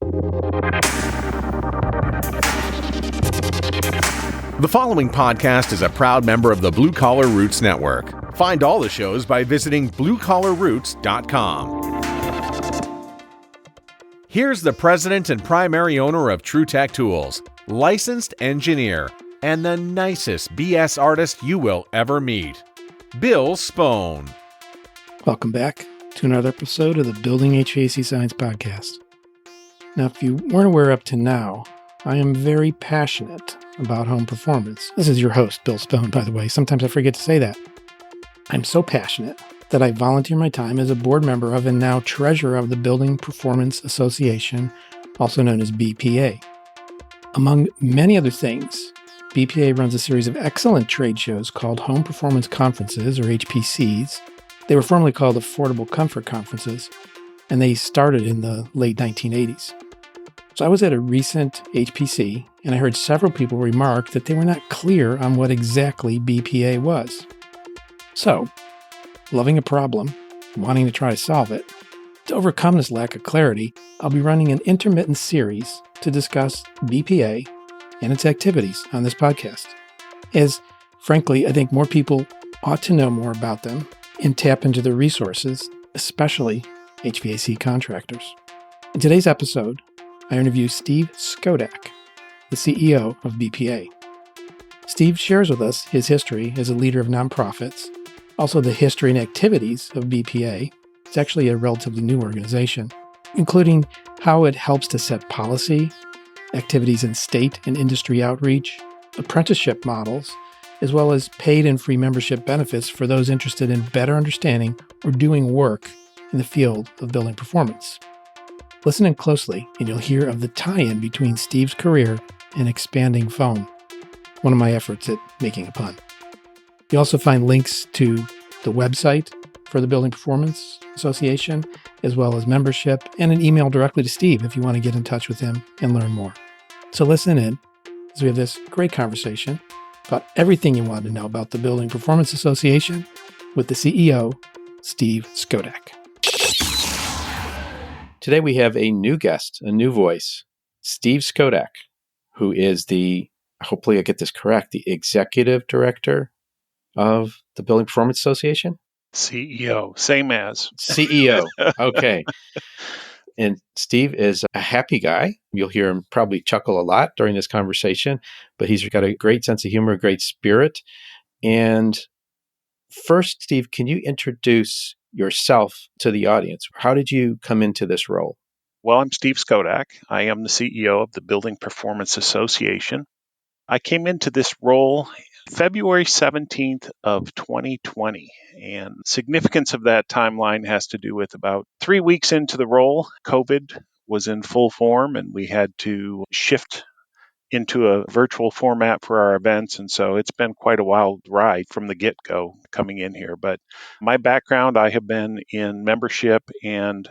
The following podcast is a proud member of the Blue Collar Roots Network. Find all the shows by visiting bluecollarroots.com. Here's the president and primary owner of TrueTech Tools, licensed engineer, and the nicest BS artist you will ever meet, Bill Spohn. Welcome back to another episode of the Building HVAC Science Podcast. Now, if you weren't aware up to now, I am very passionate about home performance. This is your host, Bill Spohn, by the way. Sometimes I forget to say that. I'm so passionate that I volunteer my time as a board member of and now treasurer of the Building Performance Association, also known as BPA. Among many other things, BPA runs a series of excellent trade shows called Home Performance Conferences, or HPCs. They were formerly called Affordable Comfort Conferences, and they started in the late 1980s. So I was at a recent HPC, and I heard several people remark that they were not clear on what exactly BPA was. So, loving a problem, wanting to try to solve it, to overcome this lack of clarity, I'll be running an intermittent series to discuss BPA and its activities on this podcast, as, frankly, I think more people ought to know more about them and tap into their resources, especially HVAC contractors. In today's episode, I interview Steve Skodak, the CEO of BPA. Steve shares with us his history as a leader of nonprofits, also the history and activities of BPA. It's actually a relatively new organization, including how it helps to set policy, activities in state and industry outreach, apprenticeship models, as well as paid and free membership benefits for those interested in better understanding or doing work in the field of building performance. Listen in closely, and you'll hear of the tie-in between Steve's career and expanding foam, one of my efforts at making a pun. You'll also find links to the website for the Building Performance Association, as well as membership, and an email directly to Steve if you want to get in touch with him and learn more. So listen in as we have this great conversation about everything you want to know about the Building Performance Association with the CEO, Steve Skodak. Today we have a new guest, a new voice, Steve Skodak, who is hopefully I get this correct, the Executive Director of the Building Performance Association? CEO, same as. CEO, okay. And Steve is a happy guy. You'll hear him probably chuckle a lot during this conversation, but he's got a great sense of humor, a great spirit. And first, Steve, can you introduce yourself to the audience? How did you come into this role? Well, I'm Steve Skodak. I am the CEO of the Building Performance Association. I came into this role February 17th of 2020, and significance of that timeline has to do with about 3 weeks into the role, COVID was in full form, and we had to shift into a virtual format for our events. And so it's been quite a wild ride from the get-go coming in here. But my background, I have been in membership and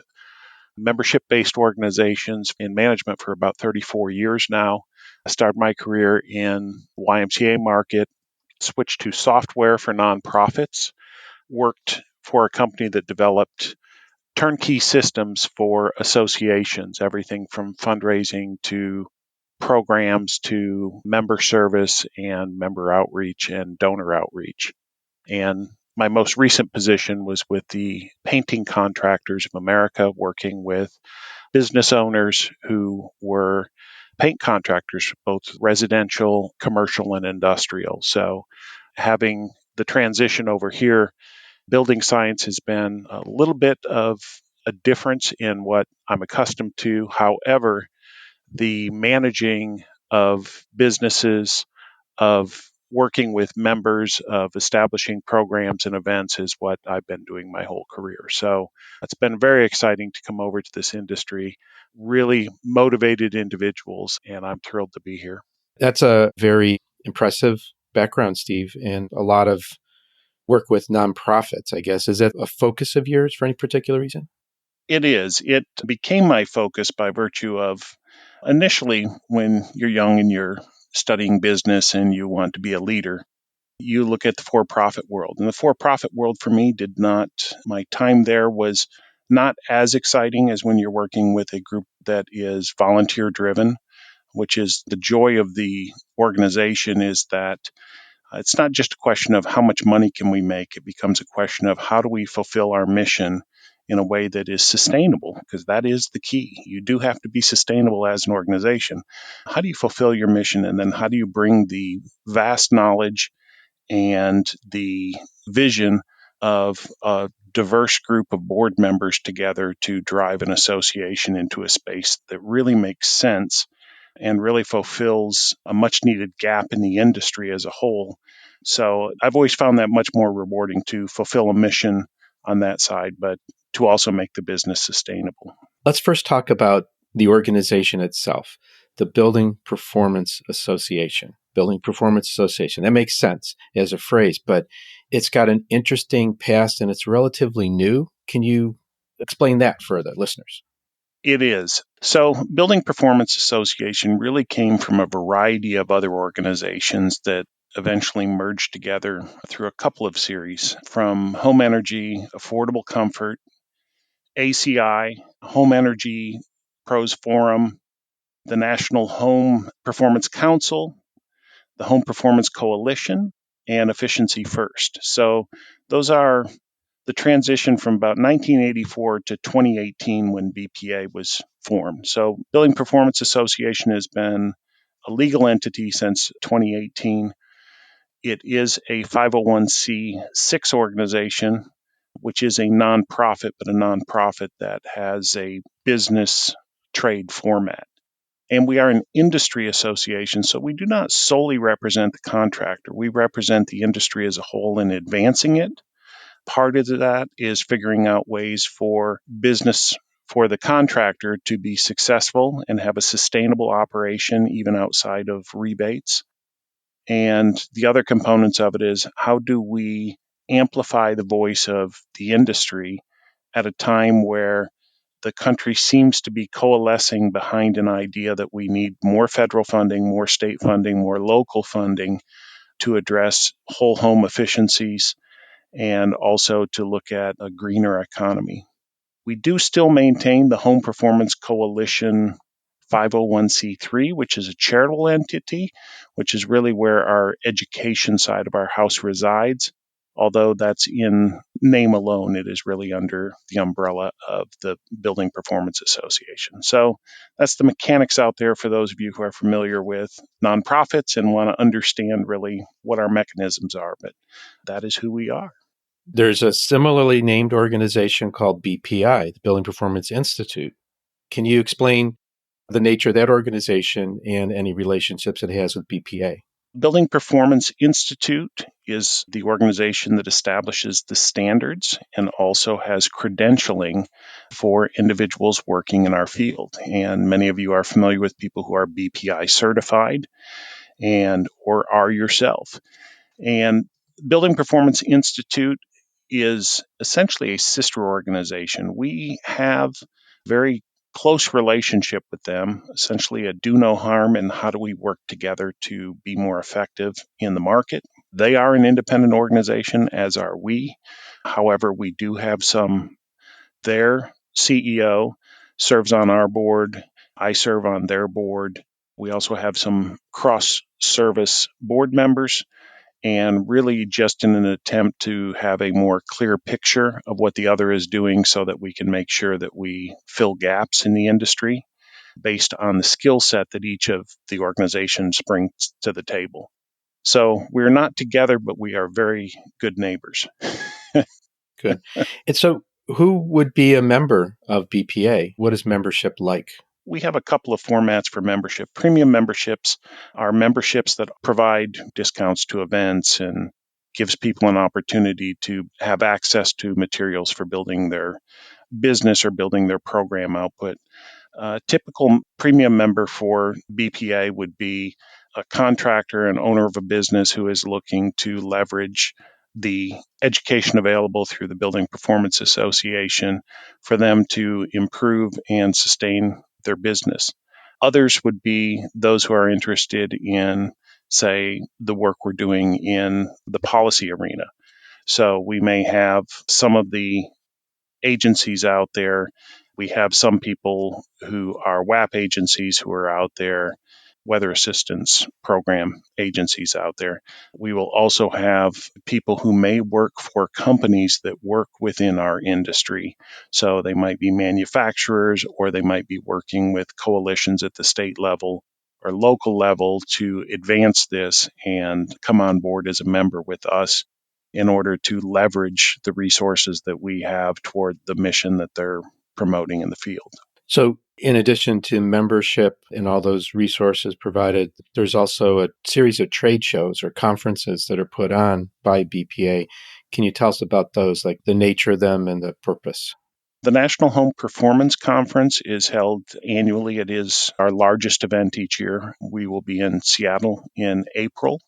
membership-based organizations in management for about 34 years now. I started my career in the YMCA market, switched to software for nonprofits, worked for a company that developed turnkey systems for associations, everything from fundraising to programs to member service and member outreach and donor outreach. And my most recent position was with the Painting Contractors of America, working with business owners who were paint contractors, both residential, commercial, and industrial. So having the transition over here, building science has been a little bit of a difference in what I'm accustomed to. However, the managing of businesses, of working with members, of establishing programs and events is what I've been doing my whole career. So it's been very exciting to come over to this industry, really motivated individuals, and I'm thrilled to be here. That's a very impressive background, Steve, and a lot of work with nonprofits, I guess. Is that a focus of yours for any particular reason? It is. It became my focus by virtue of initially when you're young and you're studying business and you want to be a leader, you look at the for-profit world. And the for-profit world for me my time there was Not as exciting as when you're working with a group that is volunteer driven, which is the joy of the organization is that it's not just a question of how much money can we make. It becomes a question of how do we fulfill our mission in a way that is sustainable, because that is the key. You do have to be sustainable as an organization. How do you fulfill your mission? And then how do you bring the vast knowledge and the vision of a diverse group of board members together to drive an association into a space that really makes sense and really fulfills a much needed gap in the industry as a whole. So I've always found that much more rewarding to fulfill a mission on that side, but to also make the business sustainable. Let's first talk about the organization itself, the Building Performance Association. Building Performance Association. That makes sense as a phrase, but it's got an interesting past and it's relatively new. Can you explain that for the listeners? It is. So, Building Performance Association really came from a variety of other organizations that eventually merged together through a couple of series from Home Energy, Affordable Comfort, ACI, Home Energy Pros Forum, the National Home Performance Council, the Home Performance Coalition, and Efficiency First. So, those are the transition from about 1984 to 2018 when BPA was formed. So, Building Performance Association has been a legal entity since 2018. It is a 501c6 organization, which is a nonprofit, but a nonprofit that has a business trade format. And we are an industry association, so we do not solely represent the contractor. We represent the industry as a whole in advancing it. Part of that is figuring out ways for business for the contractor to be successful and have a sustainable operation even outside of rebates. And the other components of it is how do we amplify the voice of the industry at a time where the country seems to be coalescing behind an idea that we need more federal funding, more state funding, more local funding to address whole home efficiencies and also to look at a greener economy. We do still maintain the Home Performance Coalition 501c3, which is a charitable entity, which is really where our education side of our house resides. Although that's in name alone, it is really under the umbrella of the Building Performance Association. So that's the mechanics out there for those of you who are familiar with nonprofits and want to understand really what our mechanisms are. But that is who we are. There's a similarly named organization called BPI, the Building Performance Institute. Can you explain the nature of that organization and any relationships it has with BPA? Building Performance Institute is the organization that establishes the standards and also has credentialing for individuals working in our field. And many of you are familiar with people who are BPI certified and or are yourself. And Building Performance Institute is essentially a sister organization. We have very close relationship with them, essentially a do no harm and how do we work together to be more effective in the market. They are an independent organization, as are we. However, we do have their CEO serves on our board. I serve on their board. We also have some cross-service board members, and really just in an attempt to have a more clear picture of what the other is doing so that we can make sure that we fill gaps in the industry based on the skill set that each of the organizations brings to the table. So we're not together, but we are very good neighbors. Good. And so who would be a member of BPA? What is membership like? We have a couple of formats for membership. Premium memberships are memberships that provide discounts to events and gives people an opportunity to have access to materials for building their business or building their program output. A typical premium member for BPA would be a contractor and owner of a business who is looking to leverage the education available through the Building Performance Association for them to improve and sustain their business. Others would be those who are interested in, say, the work we're doing in the policy arena. So we may have some of the agencies out there. We have some people who are WAP agencies who are out there, weather assistance program agencies out there. We will also have people who may work for companies that work within our industry. So they might be manufacturers, or they might be working with coalitions at the state level or local level to advance this and come on board as a member with us in order to leverage the resources that we have toward the mission that they're promoting in the field. So, in addition to membership and all those resources provided, there's also a series of trade shows or conferences that are put on by BPA. Can you tell us about those, like the nature of them and the purpose? The National Home Performance Conference is held annually. It is our largest event each year. We will be in Seattle in April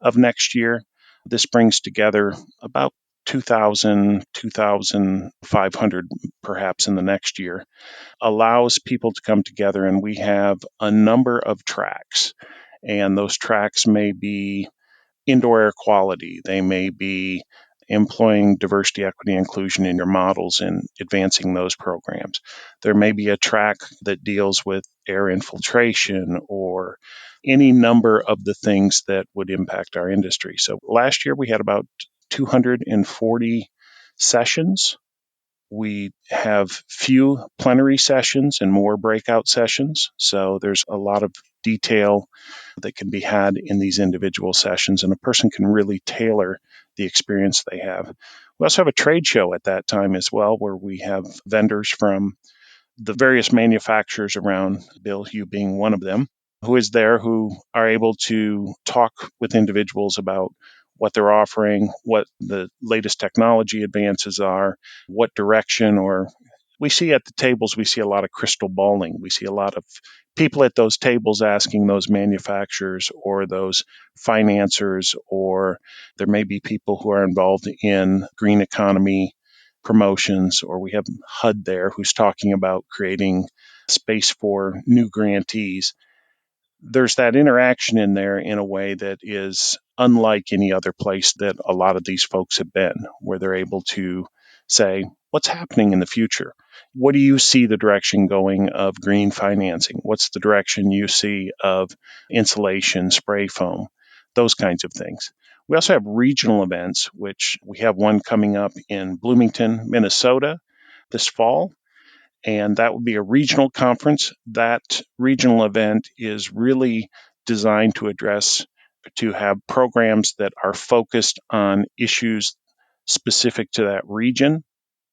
of next year. This brings together about 2,000, 2,500 perhaps in the next year, allows people to come together, and we have a number of tracks. And those tracks may be indoor air quality, they may be employing diversity, equity, inclusion in your models and advancing those programs. There may be a track that deals with air infiltration or any number of the things that would impact our industry. So last year we had about 240 sessions. We have few plenary sessions and more breakout sessions. So there's a lot of detail that can be had in these individual sessions, and a person can really tailor the experience they have. We also have a trade show at that time as well, where we have vendors from the various manufacturers around, Bill Hugh being one of them, who is there, who are able to talk with individuals about what they're offering, what the latest technology advances are, what direction, or we see at the tables, we see a lot of crystal balling. We see a lot of people at those tables asking those manufacturers or those financiers, or there may be people who are involved in green economy promotions, or we have HUD there who's talking about creating space for new grantees. There's that interaction in there in a way that is unlike any other place that a lot of these folks have been, where they're able to say, what's happening in the future? What do you see the direction going of green financing? What's the direction you see of insulation, spray foam, those kinds of things? We also have regional events, which we have one coming up in Bloomington, Minnesota this fall, and that would be a regional conference. That regional event is really designed to have programs that are focused on issues specific to that region.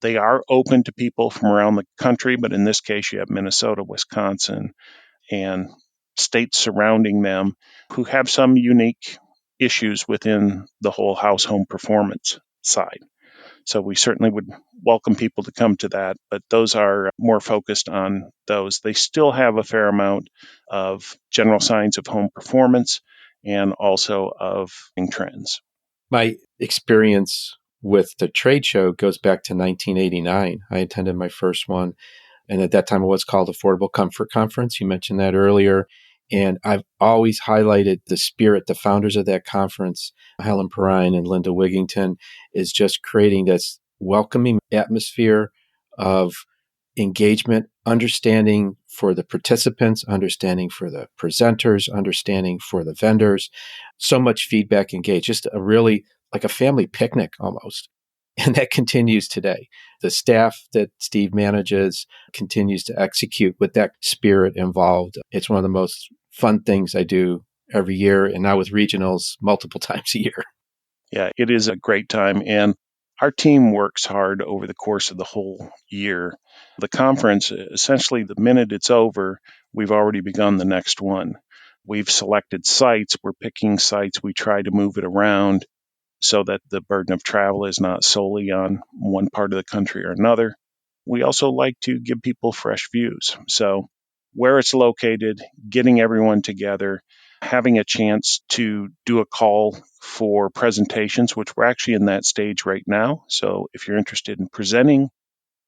They are open to people from around the country, but in this case, you have Minnesota, Wisconsin, and states surrounding them who have some unique issues within the whole house home performance side. So we certainly would welcome people to come to that, but those are more focused on those. They still have a fair amount of general science of home performance and also of trends. My experience with the trade show goes back to 1989. I attended my first one, and at that time it was called Affordable Comfort Conference. You mentioned that earlier. And I've always highlighted the spirit, the founders of that conference, Helen Perrine and Linda Wigington, is just creating this welcoming atmosphere of engagement, understanding for the participants, understanding for the presenters, understanding for the vendors. So much feedback engaged, just a really like a family picnic almost. And that continues today. The staff that Steve manages continues to execute with that spirit involved. It's one of the most fun things I do every year, and now with regionals multiple times a year. Yeah, it is a great time. And our team works hard over the course of the whole year. The conference, essentially, the minute it's over, we've already begun the next one. We've selected sites. We're picking sites. We try to move it around so that the burden of travel is not solely on one part of the country or another. We also like to give people fresh views. So where it's located, getting everyone together, having a chance to do a call for presentations, which we're actually in that stage right now. So if you're interested in presenting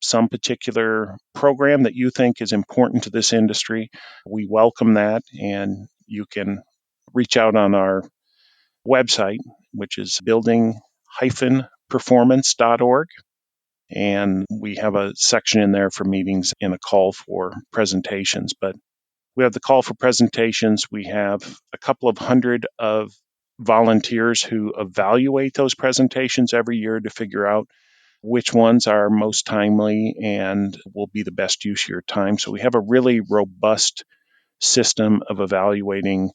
some particular program that you think is important to this industry, we welcome that, and you can reach out on our website, which is building-performance.org. And we have a section in there for meetings and a call for presentations. But we have the call for presentations. We have a couple of hundred of volunteers who evaluate those presentations every year to figure out which ones are most timely and will be the best use of your time. So we have a really robust system of evaluating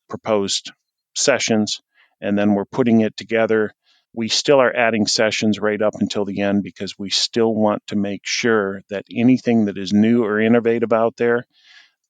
proposed sessions, and then we're putting it together. We still are adding sessions right up until the end because we still want to make sure that anything that is new or innovative out there,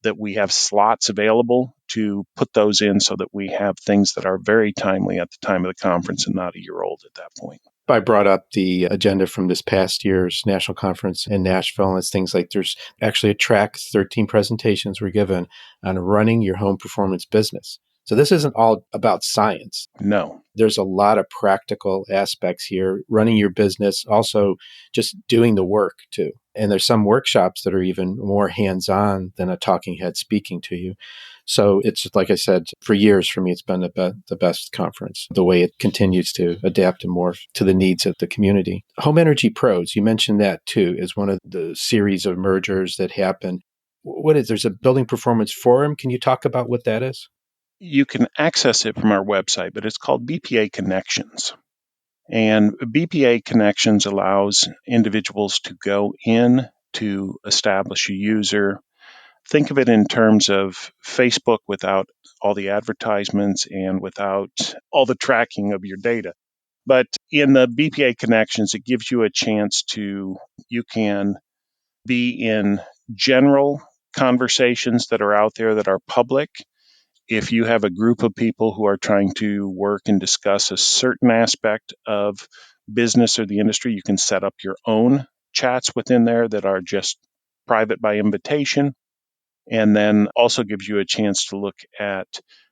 that we have slots available to put those in so that we have things that are very timely at the time of the conference and not a year old at that point. I brought up the agenda from this past year's national conference in Nashville, and it's things like there's actually a track, 13 presentations were given on running your home performance business. So this isn't all about science. No. There's a lot of practical aspects here, running your business, also just doing the work too. And there's some workshops that are even more hands-on than a talking head speaking to you. So it's, like I said, for years for me, it's been the best conference, the way it continues to adapt and morph to the needs of the community. Home Energy Pros, you mentioned that too, is one of the series of mergers that happen. There's a building performance forum. Can you talk about what that is? You can access it from our website, but it's called BPA Connections. And BPA Connections allows individuals to go in to establish a user. Think of it in terms of Facebook without all the advertisements and without all the tracking of your data. But in the BPA Connections, it gives you a chance you can be in general conversations that are out there that are public. If you have a group of people who are trying to work and discuss a certain aspect of business or the industry, you can set up your own chats within there that are just private by invitation. And then also gives you a chance to look at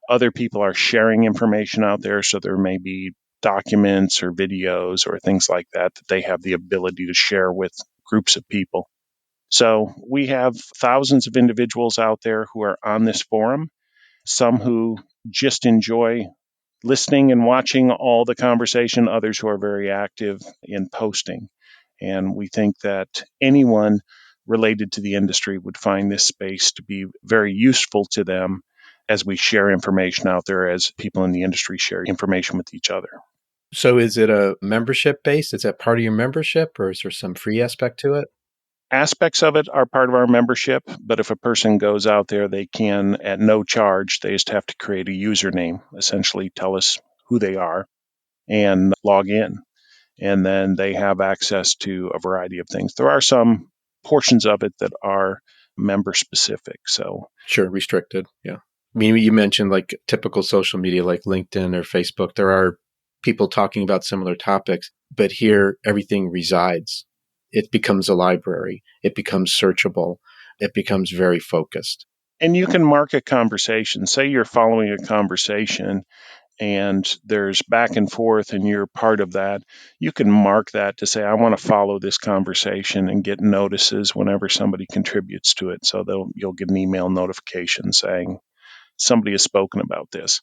other people are sharing information out there. So there may be documents or videos or things like that they have the ability to share with groups of people. So we have thousands of individuals out there who are on this forum. Some who just enjoy listening and watching all the conversation, others who are very active in posting. And we think that anyone related to the industry would find this space to be very useful to them as we share information out there, as people in the industry share information with each other. So is it a membership based? Is that part of your membership, or is there some free aspect to it? Aspects of it are part of our membership, but if a person goes out there, they can, at no charge, they just have to create a username, essentially tell us who they are and log in. And then they have access to a variety of things. There are some portions of it that are member specific. So Sure, restricted. Yeah. I mean, you mentioned like typical social media like LinkedIn or Facebook. There are people talking about similar topics, but here everything resides. It becomes a library. It becomes searchable. It becomes very focused. and you can mark a conversation. Say you're following a conversation and there's back and forth and you're part of that. You can mark that to say, I want to follow this conversation and get notices whenever somebody contributes to it. So you'll get an email notification saying somebody has spoken about this.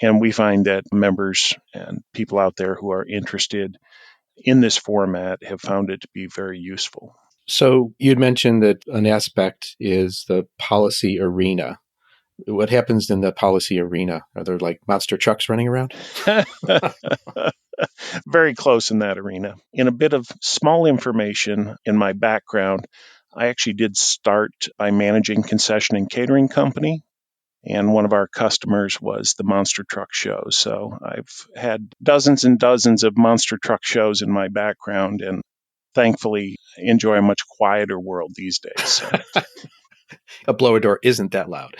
And we find that members and people out there who are interested in this format have found it to be very useful. So you'd mentioned that an aspect is the policy arena. What happens in the policy arena? Are there like monster trucks running around? Very close in that arena. In a bit of small information in my background, I actually did start by managing concession and catering company. And one of our customers was the monster truck show. So I've had dozens and dozens of monster truck shows in my background and thankfully enjoy a much quieter world these days. So. A blower door isn't that loud.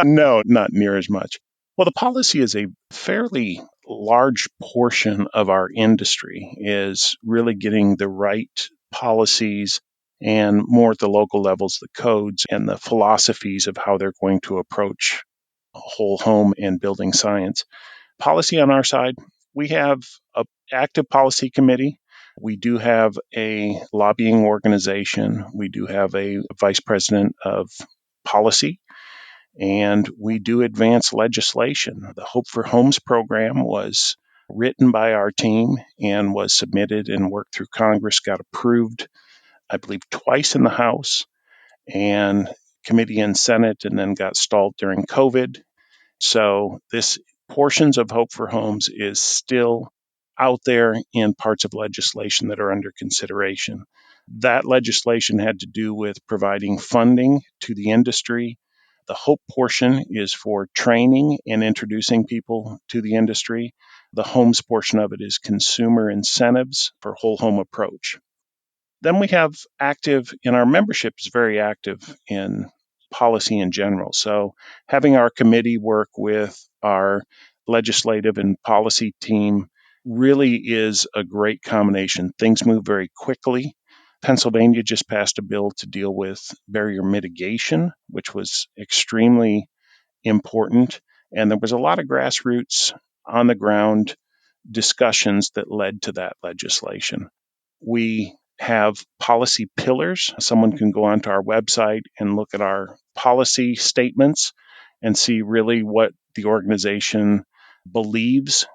No, not near as much. Well, the policy is a fairly large portion of our industry is really getting the right policies and more at the local levels, the codes and the philosophies of how they're going to approach whole home and building science. Policy on our side, we have an active policy committee. We do have a lobbying organization. We do have a vice president of policy. And we do advance legislation. The Hope for Homes program was written by our team and was submitted and worked through Congress, got approved, I believe, twice in the House and committee and Senate, and then got stalled during COVID. So this portions of Hope for Homes is still out there in parts of legislation that are under consideration. That legislation had to do with providing funding to the industry. The Hope portion is for training and introducing people to the industry. The Homes portion of it is consumer incentives for whole home approach. Then we have active, and our membership is very active in policy in general. So having our committee work with our legislative and policy team really is a great combination. Things move very quickly. Pennsylvania just passed a bill to deal with barrier mitigation, which was extremely important. And there was a lot of grassroots on the ground discussions that led to that legislation. We have policy pillars. Someone can go onto our website and look at our policy statements and see really what the organization believes.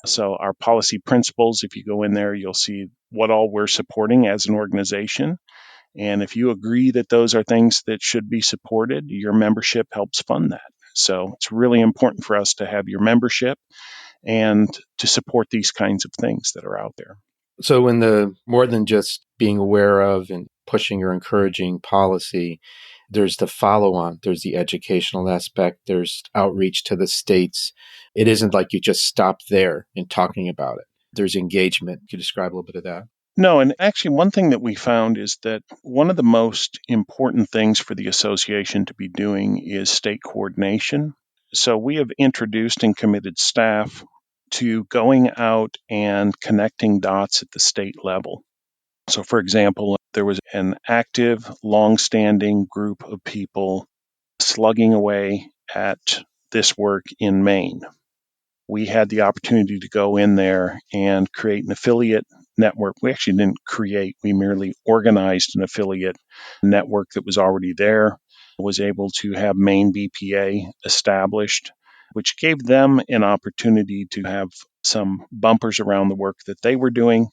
So, our policy principles, if you go in there, you'll see what all we're supporting as an organization. And if you agree that those are things that should be supported, your membership helps fund that. So, it's really important for us to have your membership and to support these kinds of things that are out there. So in the more than just being aware of and pushing or encouraging policy, there's the follow-on, there's the educational aspect, there's outreach to the states. It isn't like you just stop there in talking about it. There's engagement. Could you describe a little bit of that? No, and actually, one thing that we found is that one of the most important things for the association to be doing is state coordination. So we have introduced and committed staff to going out and connecting dots at the state level. So, for example, there was an active, long-standing group of people slugging away at this work in Maine. We had the opportunity to go in there and create an affiliate network. We actually didn't create, we merely organized an affiliate network that was already there, was able to have Maine BPA established, which gave them an opportunity to have some bumpers around the work that they were doing,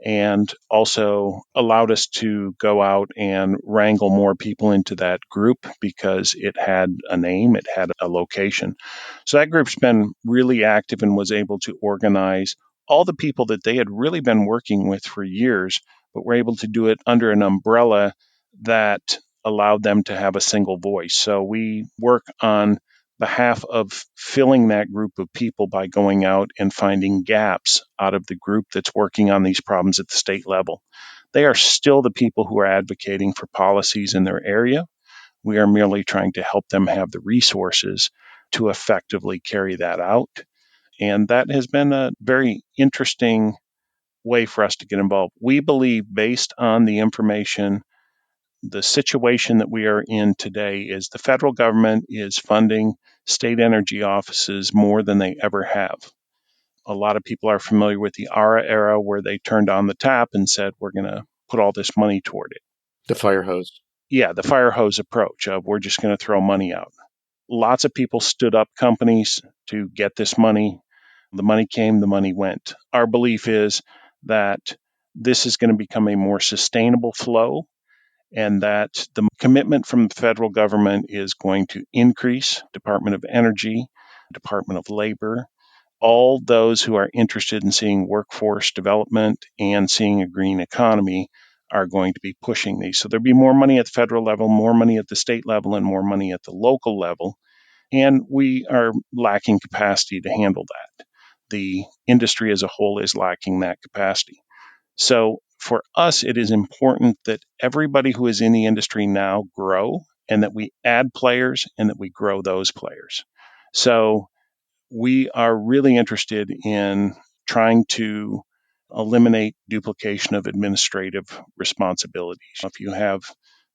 and also allowed us to go out and wrangle more people into that group because it had a name, it had a location. So that group's been really active and was able to organize all the people that they had really been working with for years, but were able to do it under an umbrella that allowed them to have a single voice. So we work on behalf of filling that group of people by going out and finding gaps out of the group that's working on these problems at the state level. They are still the people who are advocating for policies in their area. We are merely trying to help them have the resources to effectively carry that out. And that has been a very interesting way for us to get involved. We believe, based on the information, the situation that we are in today is the federal government is funding state energy offices more than they ever have. A lot of people are familiar with the ARA era where they turned on the tap and said, we're going to put all this money toward it. The fire hose. Yeah, the fire hose approach of we're just going to throw money out. Lots of people stood up companies to get this money. The money came, the money went. Our belief is that this is going to become a more sustainable flow, and that the commitment from the federal government is going to increase. Department of Energy, Department of Labor, all those who are interested in seeing workforce development and seeing a green economy are going to be pushing these. So there'll be more money at the federal level, more money at the state level, and more money at the local level. And we are lacking capacity to handle that. The industry as a whole is lacking that capacity. So for us, it is important that everybody who is in the industry now grow, and that we add players and that we grow those players. So we are really interested in trying to eliminate duplication of administrative responsibilities. If you have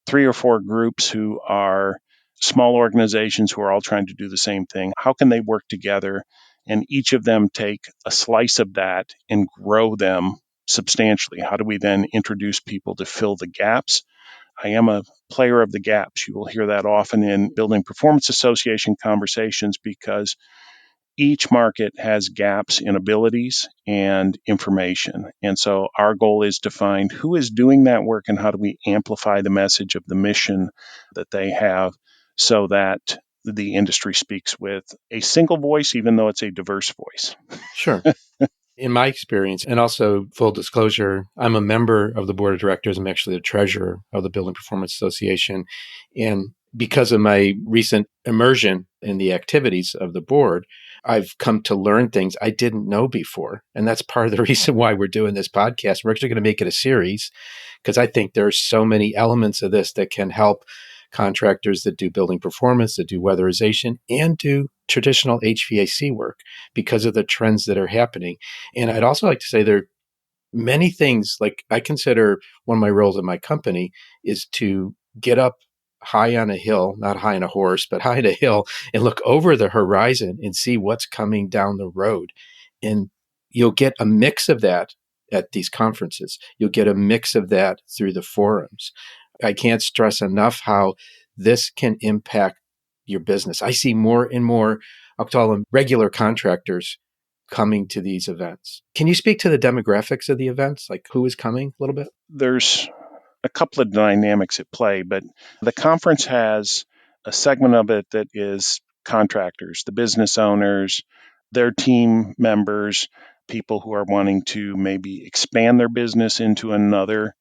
3 or 4 groups who are small organizations who are all trying to do the same thing, how can they work together and each of them take a slice of that and grow them substantially? How do we then introduce people to fill the gaps? I am a player of the gaps. You will hear that often in Building Performance Association conversations, because each market has gaps in abilities and information. And so our goal is to find who is doing that work and how do we amplify the message of the mission that they have so that the industry speaks with a single voice, even though it's a diverse voice. Sure. In my experience, and also full disclosure, I'm a member of the board of directors. I'm actually the treasurer of the Building Performance Association. And because of my recent immersion in the activities of the board, I've come to learn things I didn't know before. And that's part of the reason why we're doing this podcast. We're actually going to make it a series because I think there's so many elements of this that can help contractors that do building performance, that do weatherization, and do traditional HVAC work because of the trends that are happening. And I'd also like to say there are many things, like I consider one of my roles in my company is to get up high on a hill, not high on a horse, but high on a hill and look over the horizon and see what's coming down the road. And you'll get a mix of that at these conferences. You'll get a mix of that through the forums. I can't stress enough how this can impact your business. I see more and more, I'll call them regular contractors coming to these events. Can you speak to the demographics of the events? Like who is coming a little bit? There's a couple of dynamics at play, but the conference has a segment of it that is contractors, the business owners, their team members, people who are wanting to maybe expand their business into another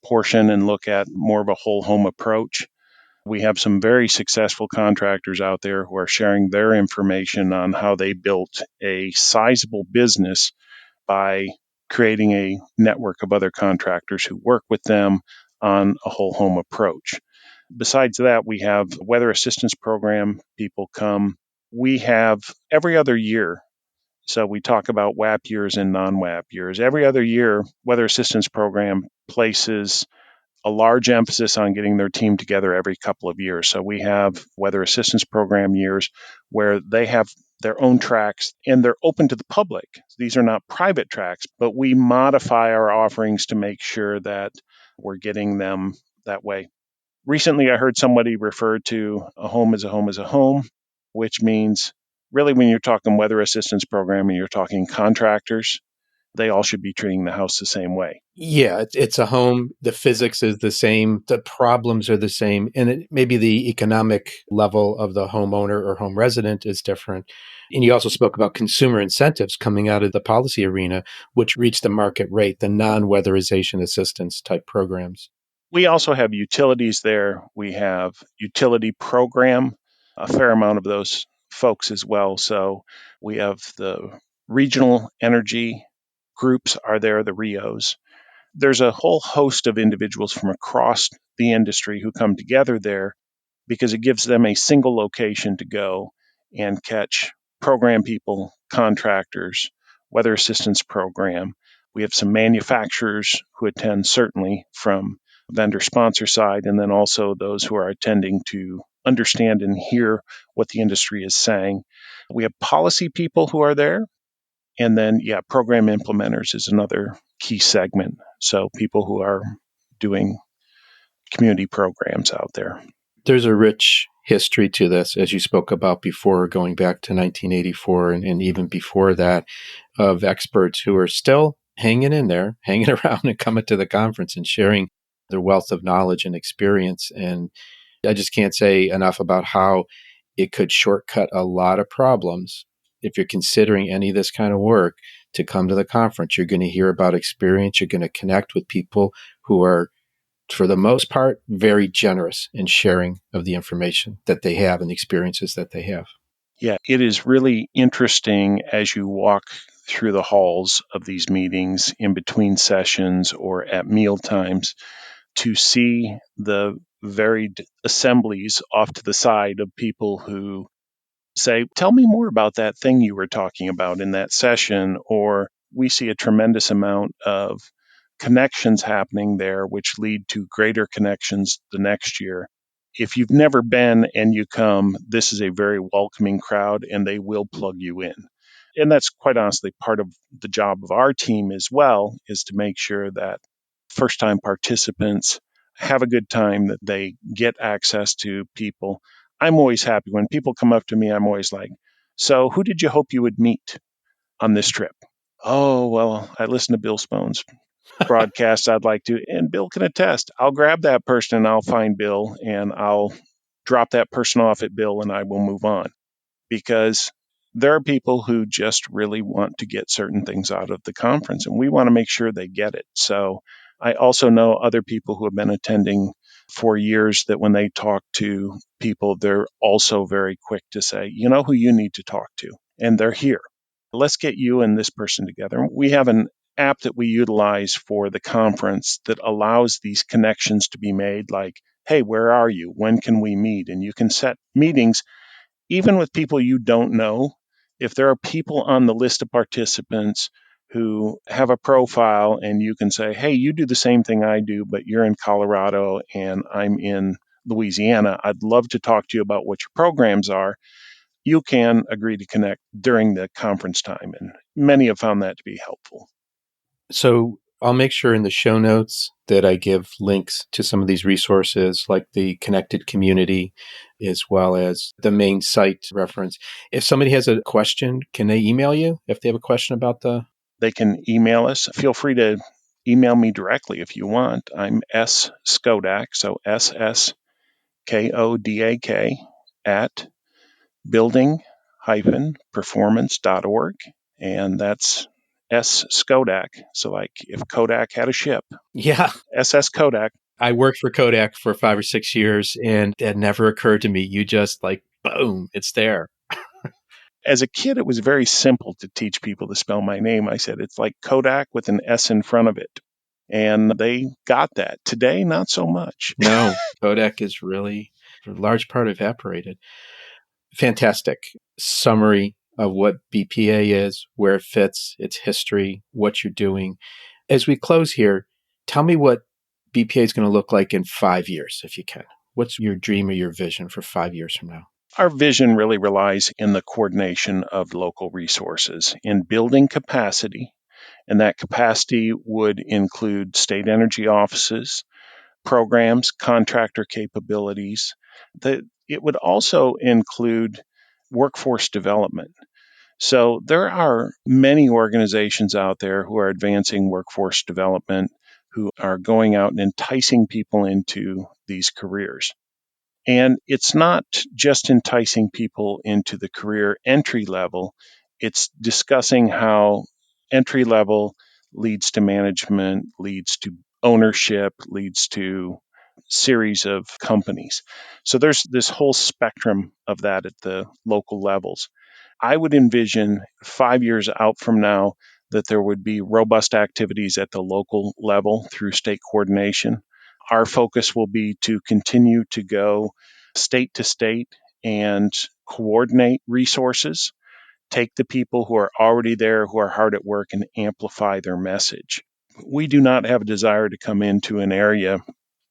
portion and look at more of a whole home approach. We have some very successful contractors out there who are sharing their information on how they built a sizable business by creating a network of other contractors who work with them on a whole home approach. Besides that, we have weather assistance program. People come. We have every other year. So we talk about WAP years and non-WAP years. Every other year, weather assistance program places a large emphasis on getting their team together every couple of years. So we have weather assistance program years where they have their own tracks and they're open to the public. These are not private tracks, but we modify our offerings to make sure that we're getting them that way. Recently, I heard somebody refer to a home as a home as a home, which means really when you're talking weather assistance program and you're talking contractors, they all should be treating the house the same way. Yeah, it's a home. The physics is the same. The problems are the same. And maybe the economic level of the homeowner or home resident is different. And you also spoke about consumer incentives coming out of the policy arena, which reach the market rate, the non-weatherization assistance type programs. We also have utilities there. We have utility program, a fair amount of those folks as well. So we have the regional energy groups are there, the RIOs. There's a whole host of individuals from across the industry who come together there because it gives them a single location to go and catch program people, contractors, weather assistance program. We have some manufacturers who attend, certainly from vendor sponsor side, and then also those who are attending to understand and hear what the industry is saying. We have policy people who are there. And then, program implementers is another key segment. So people who are doing community programs out there. There's a rich history to this, as you spoke about before, going back to 1984 and even before that, of experts who are still hanging in there, hanging around and coming to the conference and sharing their wealth of knowledge and experience. And I just can't say enough about how it could shortcut a lot of problems. If you're considering any of this kind of work to come to the conference, you're going to hear about experience. You're going to connect with people who are, for the most part, very generous in sharing of the information that they have and the experiences that they have. Yeah, it is really interesting as you walk through the halls of these meetings in between sessions or at meal times to see the varied assemblies off to the side of people who say, tell me more about that thing you were talking about in that session, or we see a tremendous amount of connections happening there, which lead to greater connections the next year. If you've never been and you come, this is a very welcoming crowd and they will plug you in. And that's quite honestly part of the job of our team as well, is to make sure that first time participants have a good time, that they get access to people. I'm always happy when people come up to me. I'm always like, So who did you hope you would meet on this trip? Oh, well, I listened to Bill Spohn's broadcast. I'd like to, and Bill can attest. I'll grab that person and I'll find Bill and I'll drop that person off at Bill and I will move on, because there are people who just really want to get certain things out of the conference, and we want to make sure they get it. So I also know other people who have been attending for years that when they talk to people, they're also very quick to say, you know who you need to talk to, and they're here. Let's get you and this person together. We have an app that we utilize for the conference that allows these connections to be made, like, hey, where are you? When can we meet? And you can set meetings even with people you don't know. If there are people on the list of participants who have a profile and you can say, hey, you do the same thing I do, but you're in Colorado and I'm in Louisiana, I'd love to talk to you about what your programs are. You can agree to connect during the conference time. And many have found that to be helpful. So I'll make sure in the show notes that I give links to some of these resources, like the connected community, as well as the main site reference. If somebody has a question, can they email you if they have a question about They can email us. Feel free to email me directly if you want. I'm S. Skodak, so SSKODAK at building-performance.org. And that's S. Skodak. So like if Kodak had a ship, Yeah. SS Kodak. I worked for Kodak for 5 or 6 years, and that never occurred to me. You just boom, it's there. As a kid, it was very simple to teach people to spell my name. I said, it's like Kodak with an S in front of it. And they got that. Today, not so much. No, Kodak is really, for a large part, evaporated. Fantastic summary of what BPA is, where it fits, its history, what you're doing. As we close here, tell me what BPA is going to look like in 5 years, if you can. What's your dream or your vision for 5 years from now? Our vision really relies in the coordination of local resources, in building capacity, and that capacity would include state energy offices, programs, contractor capabilities. It would also include workforce development. So there are many organizations out there who are advancing workforce development, who are going out and enticing people into these careers. And it's not just enticing people into the career entry level, it's discussing how entry level leads to management, leads to ownership, leads to series of companies. So there's this whole spectrum of that at the local levels. I would envision 5 years out from now that there would be robust activities at the local level through state coordination. Our focus will be to continue to go state to state and coordinate resources, take the people who are already there, who are hard at work, and amplify their message. We do not have a desire to come into an area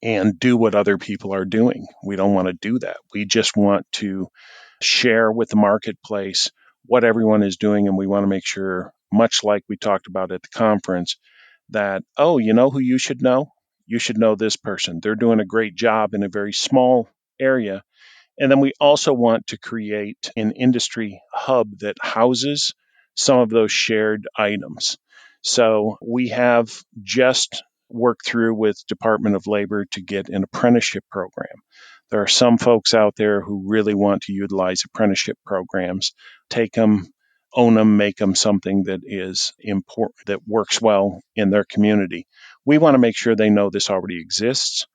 and do what other people are doing. We don't want to do that. We just want to share with the marketplace what everyone is doing. And we want to make sure, much like we talked about at the conference, that, oh, you know who you should know? You should know this person. They're doing a great job in a very small area. And then we also want to create an industry hub that houses some of those shared items. So we have just worked through with Department of Labor to get an apprenticeship program. There are some folks out there who really want to utilize apprenticeship programs, take them, own them, make them something that is important, that works well in their community. We want to make sure they know this already exists,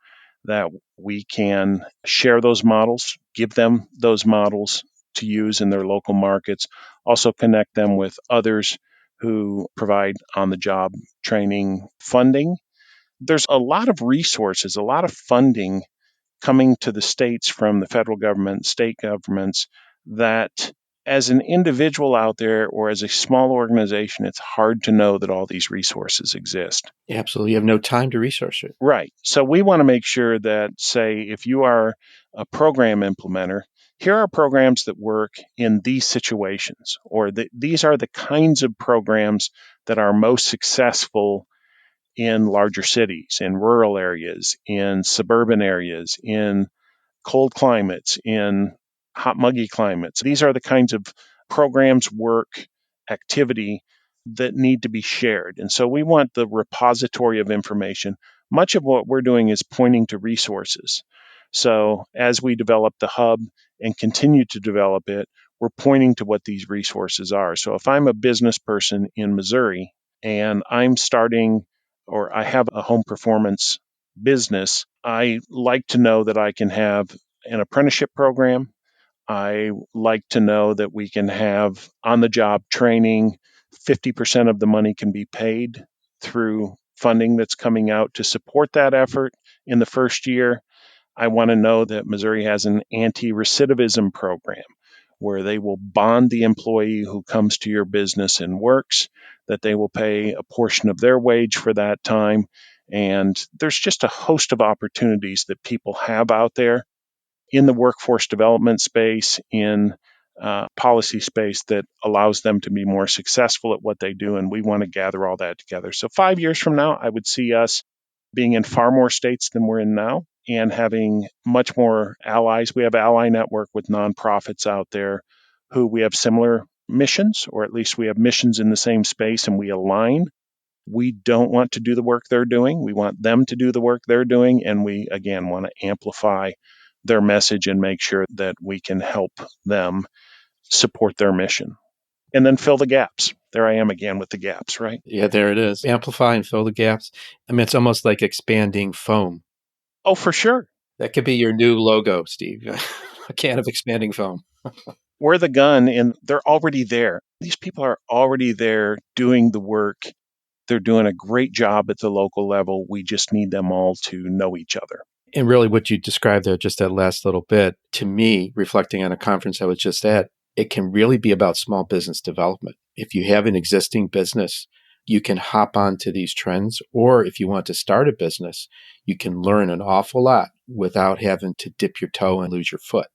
that we can share those models, give them those models to use in their local markets, also connect them with others who provide on the job training funding. There's a lot of resources, a lot of funding coming to the states from the federal government, state governments, that as an individual out there or as a small organization, it's hard to know that all these resources exist. Absolutely. You have no time to research it. Right. So we want to make sure that, say, if you are a program implementer, here are programs that work in these situations, or these are the kinds of programs that are most successful in larger cities, in rural areas, in suburban areas, in cold climates, in hot, muggy climates. These are the kinds of programs, work, activity that need to be shared. And so we want the repository of information. Much of what we're doing is pointing to resources. So as we develop the hub and continue to develop it, we're pointing to what these resources are. So if I'm a business person in Missouri and I'm starting or I have a home performance business, I like to know that I can have an apprenticeship program. I like to know that we can have on the job training. 50% of the money can be paid through funding that's coming out to support that effort in the first year. I want to know that Missouri has an anti-recidivism program where they will bond the employee who comes to your business and works, that they will pay a portion of their wage for that time. And there's just a host of opportunities that people have out there in the workforce development space, in policy space that allows them to be more successful at what they do. And we want to gather all that together. So 5 years from now, I would see us being in far more states than we're in now and having much more allies. We have ally network with nonprofits out there who we have similar missions, or at least we have missions in the same space and we align. We don't want to do the work they're doing. We want them to do the work they're doing. And we, again, want to amplify their message and make sure that we can help them support their mission and then fill the gaps. There I am again with the gaps, right? Yeah, there it is. Amplify and fill the gaps. I mean, it's almost like expanding foam. Oh, for sure. That could be your new logo, Steve. A can of expanding foam. We're the gun, and they're already there. These people are already there doing the work. They're doing a great job at the local level. We just need them all to know each other. And really what you described there, just that last little bit, to me, reflecting on a conference I was just at, it can really be about small business development. If you have an existing business, you can hop onto these trends, or if you want to start a business, you can learn an awful lot without having to dip your toe and lose your foot.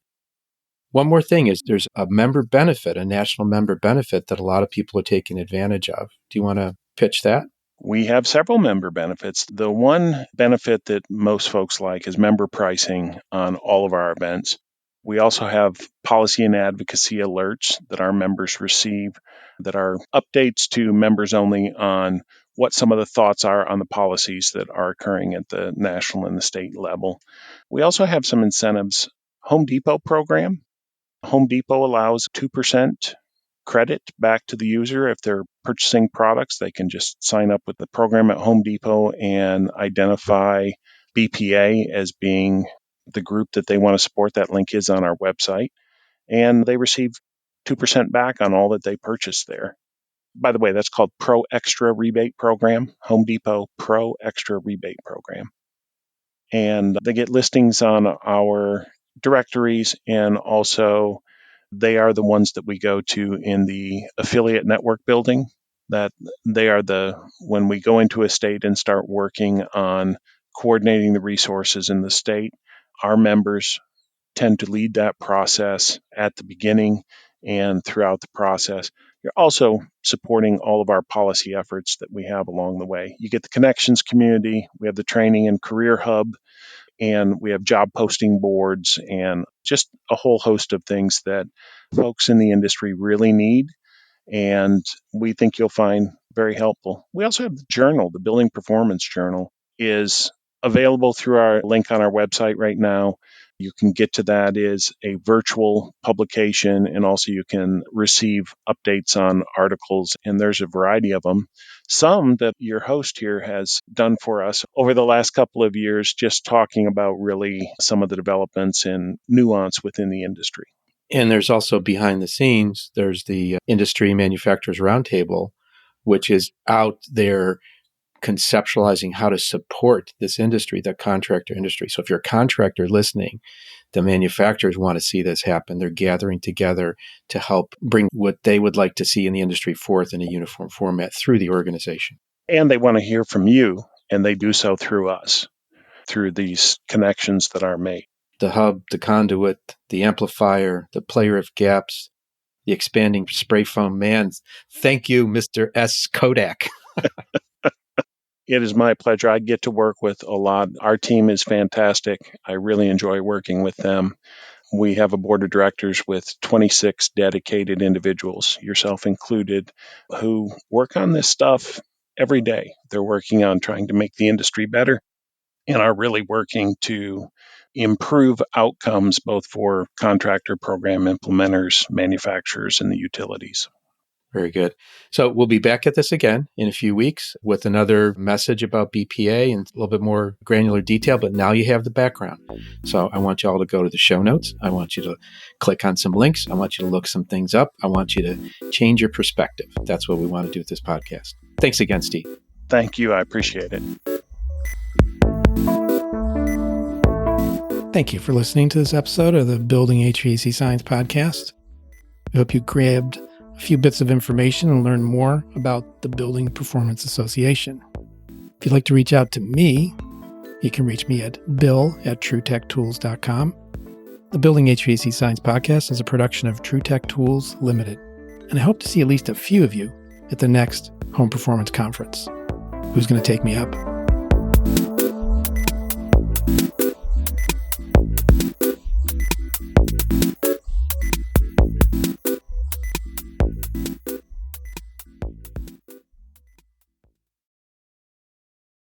One more thing is there's a member benefit, a national member benefit that a lot of people are taking advantage of. Do you want to pitch that? We have several member benefits. The one benefit that most folks like is member pricing on all of our events. We also have policy and advocacy alerts that our members receive that are updates to members only on what some of the thoughts are on the policies that are occurring at the national and the state level. We also have some incentives. Home Depot program. Home Depot allows 2% credit back to the user if they're purchasing products. They can just sign up with the program at Home Depot and identify BPA as being the group that they want to support. That link is on our website. And they receive 2% back on all that they purchase there. By the way, that's called Pro Extra Rebate Program, Home Depot Pro Extra Rebate Program. And they get listings on our directories, and also they are the ones that we go to in the affiliate network building. That they are when we go into a state and start working on coordinating the resources in the state, our members tend to lead that process at the beginning and throughout the process. You're also supporting all of our policy efforts that we have along the way. You get the connections community, we have the training and career hub, and we have job posting boards and just a whole host of things that folks in the industry really need. And we think you'll find very helpful. We also have the journal, the Building Performance Journal is available through our link on our website right now. You can get to that as a virtual publication, and also you can receive updates on articles, and there's a variety of them. Some that your host here has done for us over the last couple of years, just talking about really some of the developments and nuance within the industry. And there's also behind the scenes, there's the Industry Manufacturers Roundtable, which is out there conceptualizing how to support this industry, the contractor industry. So if you're a contractor listening, the manufacturers want to see this happen. They're gathering together to help bring what they would like to see in the industry forth in a uniform format through the organization. And they want to hear from you, and they do so through us, through these connections that are made. The hub, the conduit, the amplifier, the player of gaps, the expanding spray foam. Man, thank you, Mr. S. Skodak. It is my pleasure. I get to work with a lot. Our team is fantastic. I really enjoy working with them. We have a board of directors with 26 dedicated individuals, yourself included, who work on this stuff every day. They're working on trying to make the industry better and are really working to improve outcomes both for contractor, program implementers, manufacturers, and the utilities. Very good. So we'll be back at this again in a few weeks with another message about BPA and a little bit more granular detail, but now you have the background. So I want you all to go to the show notes. I want you to click on some links. I want you to look some things up. I want you to change your perspective. That's what we want to do with this podcast. Thanks again, Steve. Thank you. I appreciate it. Thank you for listening to this episode of the Building HVAC Science podcast. I hope you grabbed a few bits of information and learn more about the Building Performance Association. If you'd like to reach out to me, you can reach me at bill@truetechtools.com. The Building HVAC Science podcast is a production of TrueTech Tools Limited, and I hope to see at least a few of you at the next Home Performance Conference. Who's going to take me up?